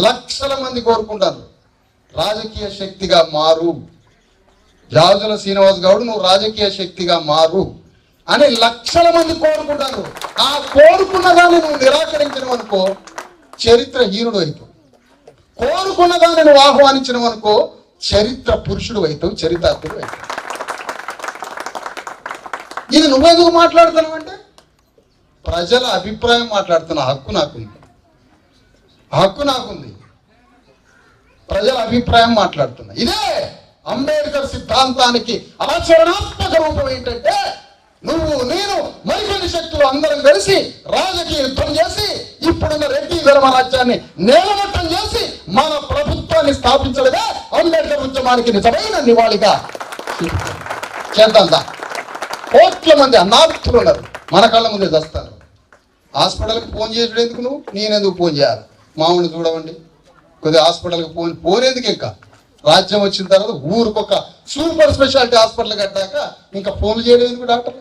లక్షల మంది కోరుకుంటారు రాజకీయ శక్తిగా మారు, జాజుల శ్రీనివాస్ గౌడ్ నువ్వు రాజకీయ శక్తిగా మారు అని లక్షల మంది కోరుకుంటారు. ఆ కోరుకున్న దాన్ని నువ్వు నిరాకరించడం చరిత్ర హీనుడు అవుతావు. కోరుకున్న దాన్ని నువ్వు ఆహ్వానించడం చరిత్ర పురుషుడు అవుతావు, చరితార్థుడు అవుతావు. ఇది నువ్వెందుకు మాట్లాడుతున్నావు అంటే ప్రజల అభిప్రాయం మాట్లాడుతున్న హక్కు నాకుంది. ప్రజల అభిప్రాయం మాట్లాడుతున్నా. ఇదే అంబేద్కర్ సిద్ధాంతానికి ఆచరణాత్మక రూపం ఏంటంటే నువ్వు నేను మరికొన్ని శక్తులు అందరం కలిసి రాజకీయ యుద్ధం చేసి ఇప్పుడున్న రెడ్డి ధర్మరాజ్యాన్ని నేలమట్టం చేసి మన ప్రభుత్వాన్ని స్థాపించడమే అంబేద్కర్ ఉద్యమానికి నిజమైన నివాళిగా చేద్దాం. కోట్ల మంది అన్నార్థులు ఉన్నారు, మన కళ్ళ ముందే చేస్తారు. హాస్పిటల్కి ఫోన్ చేయడం ఎందుకు నువ్వు, నేనెందుకు ఫోన్ చేయాలి? మామూలు చూడవండి కొద్దిగా హాస్పిటల్కి ఫోన్ ఎందుకు? ఇంకా రాజ్యం వచ్చిన తర్వాత ఊరికొక సూపర్ స్పెషాలిటీ హాస్పిటల్ కట్టాక ఇంకా ఫోన్లు చేయడం ఎందుకు డాక్టర్?